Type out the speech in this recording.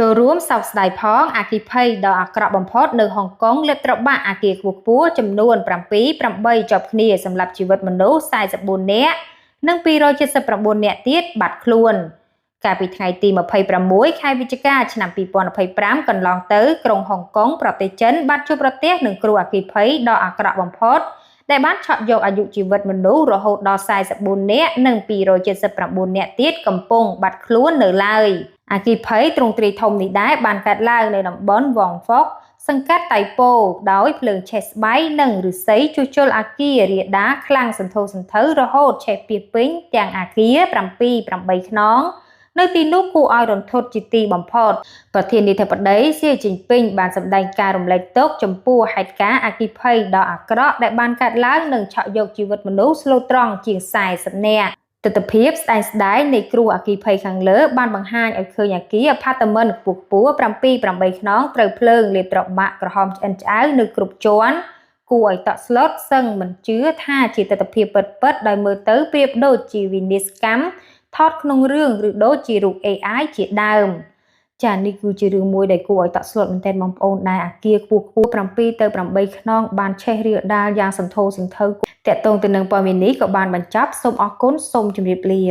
ចូលរួមសោកស្ដាយផងអគ្គិភ័យដ៏អាក្រក់បំផុតនៅហុងកុងលាបត្របាក់អគារខ្ពស់ៗចំនួន7 8ជាប់គ្នាសម្រាប់ជីវិតមនុស្ស44នាក់និង279នាក់ទៀតបាត់ខ្លួនកាលពីថ្ងៃទី26ខែវិច្ឆិកាឆ្នាំ2025កន្លងទៅក្រុងហុងកុងប្រទេសចិនបានជួបប្រទះនឹងគ្រោះអគ្គិភ័យដ៏អាក្រក់បំផុតដែលបានឆក់យកអាយុជីវិតមនុស្សរហូតដល់44នាក់និង279នាក់ទៀតកំពុងបាត់ខ្លួននៅឡើយអគ្គិភ័យទ្រង់ទ្រាយធំនេះដែរបានកើតឡើងនៅតំបន់វ៉ងហ្វុកសង្កាត់តៃប៉ូដោយភ្លើងឆេះស្បៃនិងឫស្សីជួសជុលអគាររាលដាលខ្លាំងសន្ធោសន្ធៅរហូតឆេះពាសពេញទាំងអគារ7-8ខ្នងនៅទីនោះគួរឲ្យរន្ធត់ជាទីបំផុតប្រធានាធិបតីសៀជីនពីងបានសម្ដែងការរំលែកទុក្ខចំពោះហេតុការណ៍អគ្គិភ័យដ៏អាក្រក់ដែលបានកើតឡើងនិងឆក់យកជីវិតមនុស្សស្លូតត្រង់ជាង40នាក់ទស្សនវិជ្ជាស្ដែងនៃគ្រោះអគ្គិភ័យខាងលើបានបង្ហាញឲ្យឃើញអគារអាផាតមិនខ្ពស់ៗ7-8ខ្នងត្រូវភ្លើងលាបត្របាក់ក្រហមឆ្អិនឆ្អៅនៅគ្រប់ជាន់គួរឲ្យតក់ស្លុតសឹងមិនជឿថាជាទស្សនវិជ្ជាពិតដោយមើលទៅប្រៀបដូចជាវិនិស្សកម្មថតក្នុងរឿងឬដូចជារូប AI ជាដើមចានេះគឺជារឿងមួយដែលគួរឲ្យតក់ស្លុតមែនទែនបងប្អូនដែលអគារខ្ពស់7 ទៅ 8ខ្នងបានឆេះរាលដាលយ៉ាងសន្ធោសន្ធៅតាក់ទងទៅនឹងព័ត៌មាននេះក៏បានបញ្ចប់សូមអរគុណសូមជម្រាបលា